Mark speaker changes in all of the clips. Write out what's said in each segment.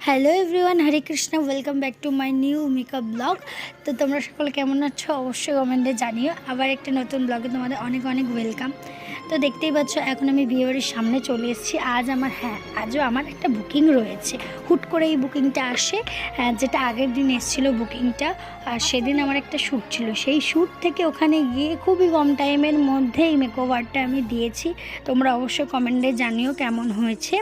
Speaker 1: Hello everyone, Hare Krishna. Welcome back to my new makeup blog. তো তোমরা সকলে কেমন আছো অবশ্যই কমেন্টে জানিও। আবার একটা নতুন ব্লগে তোমাদের অনেক অনেক ওয়েলকাম। তো দেখতেই পাচ্ছ এখন আমি বিয়েবাড়ির সামনে চলে এসেছি। আজও আমার একটা বুকিং রয়েছে। হুট করে এই বুকিংটা আসে, যেটা আগের দিন এসেছিলো বুকিংটা। আর সেদিন আমার একটা শ্যুট ছিল, সেই শ্যুট থেকে ওখানে গিয়ে খুবই কম টাইমের মধ্যে এই মেকওভারটা আমি দিয়েছি। তোমরা অবশ্যই কমেন্টে জানিও কেমন হয়েছে।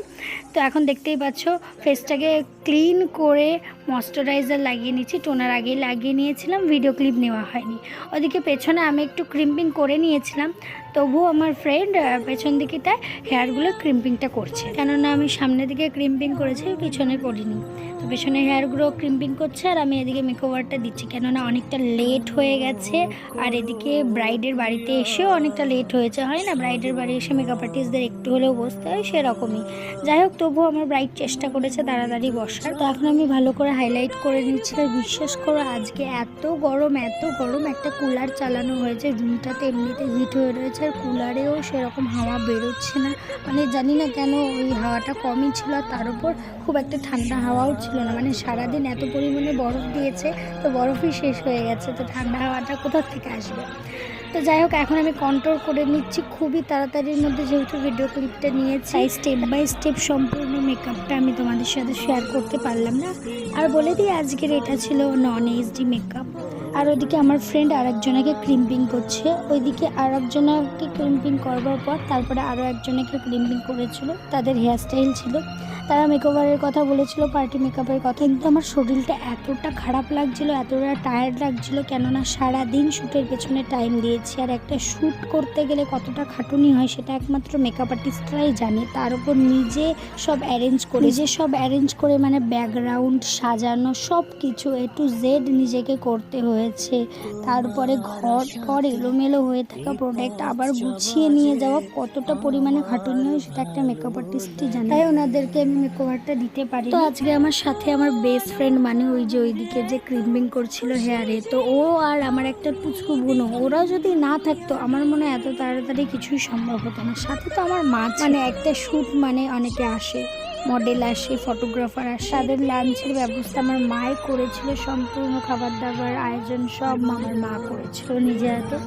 Speaker 1: তো এখন দেখতেই পাচ্ছ ফেসটাকে ক্লিন করে ময়শ্চারাইজার লাগিয়ে নিয়েছি। টোনার আগেই লাগিয়ে নিয়েছিলাম, ভিডিও ক্লিপ নেওয়া হয়নি। ওদিকে পেছনে আমি একটু ক্রিম্পিং করে নিয়েছিলাম, তবুও আমার ফ্রেন্ড পেছন দিকেটায় হেয়ারগুলো ক্রিম্পিংটা করছে, কেননা আমি সামনের দিকে ক্রিম্পিং করেছি, পিছনে করিনি। তো পেছনে হেয়ারগুলো ক্রিম্পিং করছে আর আমি এদিকে মেকওভারটা দিচ্ছি, কেননা অনেকটা লেট হয়ে গেছে। আর এদিকে ব্রাইডের বাড়িতে এসেও অনেকটা লেট হয়েছে, হয় না ব্রাইডের বাড়ি এসে মেকআপ আর্টিস্টদের একটু হলেও বসতে হয়, সেরকমই। যাই হোক, তবুও আমার ব্রাইড চেষ্টা করেছে তাড়াতাড়ি বসার। তো এখন আমি ভালো করে হাইলাইট করে নিচ্ছি। আর বিশ্বাস করো আজকে এত গরম একটা কুলার চালানো হয়েছে, রুমটাতে এমনিতে হিট হয়ে রয়েছে আর কুলারেও সেরকম হাওয়া বেরোচ্ছে না। মানে জানি না কেন ওই হাওয়াটা কমই ছিল, আর তার উপর খুব একটা ঠান্ডা হাওয়াও ছিল না। মানে সারাদিন এত পরিমাণে বরফ দিয়েছে, তো বরফই শেষ হয়ে গেছে, তো ঠান্ডা হাওয়াটা কোথা থেকে আসবে। তো যাই হোক, এখন আমি কন্ট্রোল করে নিচ্ছি খুবই তাড়াতাড়ির মধ্যে, যেহেতু ভিডিও ক্লিপটা নিয়েছি। স্টেপ বাই স্টেপ সম্পূর্ণ মেকআপটা আমি তোমাদের সাথে শেয়ার করতে পারলাম না। আর বলে দিই, আজকের এটা ছিল নন এইচডি মেকআপ। আর ওদিকে আমার ফ্রেন্ড আরেকজনকে ক্রিম্পিং করছে, ওইদিকে আরেকজনকে ক্রিম্পিং করবার পর তারপরে আরও একজনকে ক্রিম্পিং করেছিল। তাদের হেয়ারস্টাইল ছিল, তারা মেকওভারের কথা বলেছিল, পার্টি মেকআপের কথা। কিন্তু আমার শরীরটা এতটা খারাপ লাগছিল, এতটা টায়ার্ড লাগছিল, কেননা সারাদিন শ্যুটের পেছনে টাইম দিয়েছি। আর একটা শ্যুট করতে গেলে কতটা খাটুনি হয় সেটা একমাত্র মেকআপ আর্টিস্টরাই জানে। তার উপর নিজে সব অ্যারেঞ্জ করে মানে ব্যাকগ্রাউন্ড সাজানো সব কিছু A to Z নিজেকে করতে হয়েছে। তারপরে ঘর এলোমেলো হয়ে থাকা প্রোডাক্ট আবার গুছিয়ে নিয়ে যাওয়া কতটা পরিমাণে খাটুনি হয় সেটা একটা মেকআপ আর্টিস্টই জানে। তাই ওনাদেরকে আমি মেকওভারটা দিতে পারি। তো আজকে আমার সাথে আমার বেস্ট ফ্রেন্ড, মানে ওইদিকে যে ক্রিম্পিং করছিল হেয়ারে, তো ও আর আমার একটা পুচকু বোনও, ওরা যদি না থাকতো আমার মনে হয় এত তাড়াতাড়ি কিছুই সম্ভব হতো না। সাথে তো আমার মা, মানে একটা শ্যুট মানে অনেকে আসে, মডেল আসে, ফটোগ্রাফার আসে, তাদের লাঞ্চের ব্যবস্থা আমার মাই করেছিল। সম্পূর্ণ খাবার দাবার আয়োজন সব আমার মা করেছিল নিজে হাতে।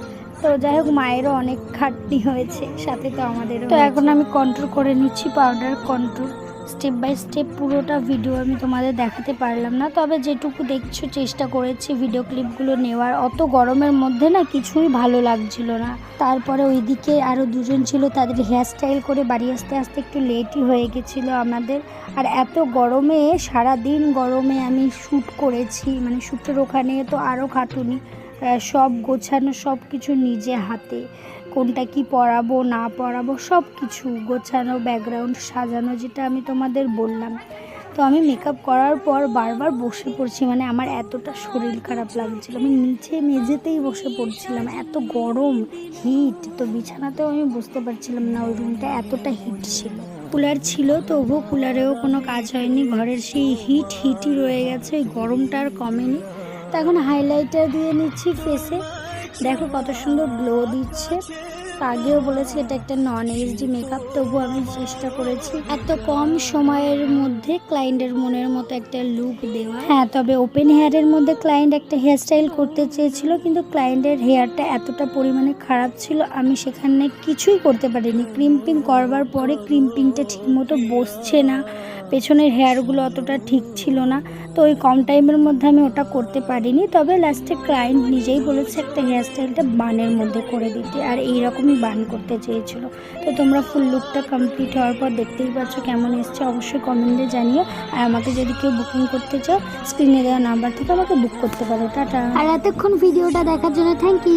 Speaker 1: তো যাই হোক, মায়েরও অনেক খাটনি হয়েছে, সাথে তো আমাদেরও। তো এখন আমি কন্ট্রোল করে নিচ্ছি, powder control. Step by step পুরোটা ভিডিও আমি তোমাদের দেখাতে পারলাম না, তবে যেটুকু দেখছো চেষ্টা করেছি ভিডিও ক্লিপগুলো নেওয়ার। অত গরমের মধ্যে না কিছুই ভালো লাগছিল না। তারপরে ওইদিকে আরও দুজন ছিল, তাদের হেয়ারস্টাইল করে বাড়ি আসতে আসতে একটু লেটই হয়ে গেছিলো আমাদের। আর এত গরমে, সারাদিন গরমে আমি শ্যুট করেছি, মানে শ্যুটের ওখানে তো আরও খাটুনি। সব গোছানো, সব কিছু নিজে হাতে, কোনটা কি পরাবো না পরাবো সব কিছু গোছানো, ব্যাকগ্রাউন্ড সাজানো, যেটা আমি তোমাদের বললাম। তো আমি মেকআপ করার পর বারবার বসে পড়ছি, মানে আমার এতটা শরীর খারাপ লাগছিল, আমি নিচে মেঝেতেই বসে পড়ছিলাম, এত গরম, হিট। তো বিছানাতেও আমি বুঝতে পারছিলাম না, ওই রুমটা এতটা হিট ছিল। কুলার ছিল, তবুও কুলারেও কোনো কাজ হয়নি, ঘরের সেই হিটই রয়ে গেছে, ওই গরমটা আর কমেনি। তো এখন হাইলাইটার দিয়ে নিচ্ছি ফেসে, দেখো কত সুন্দর গ্লো দিচ্ছে। আগেও বলেছি এটা একটা নন এইচডি মেকআপ, তবু আমি চেষ্টা করেছি এত কম সময়ের মধ্যে ক্লায়েন্টের মনের মতো একটা লুক দেওয়া। হ্যাঁ, তবে ওপেন হেয়ারের মধ্যে ক্লায়েন্ট একটা হেয়ারস্টাইল করতে চেয়েছিল, কিন্তু ক্লায়েন্টের হেয়ারটা এতটা পরিমাণে খারাপ ছিল, আমি সেখানে কিছুই করতে পারিনি। ক্রিম্পিং করবার পরে ক্রিম্পিংটা ঠিকমতো বসছে না, পেছনের হেয়ারগুলো অতটা ঠিক ছিল না, তো ওই কম টাইমের মধ্যে আমি ওটা করতে পারিনি। তবে লাস্টে ক্লায়েন্ট নিজেই বলেছে একটা হেয়ারস্টাইলটা বানের মধ্যে করে দিতে, আর এইরকমই বান করতে চেয়েছিল। তো তোমরা ফুল লুকটা কমপ্লিট হওয়ার পর দেখতেই পাচ্ছ কেমন এসছে, অবশ্যই কমেন্টে জানিও। আর আমাকে যদি কেউ বুকিং করতে চাও, স্ক্রিনে দেওয়া নাম্বার থেকে আমাকে বুক করতে পারো। টাটা। আর এতক্ষণ ভিডিওটা দেখার জন্য থ্যাংক ইউ।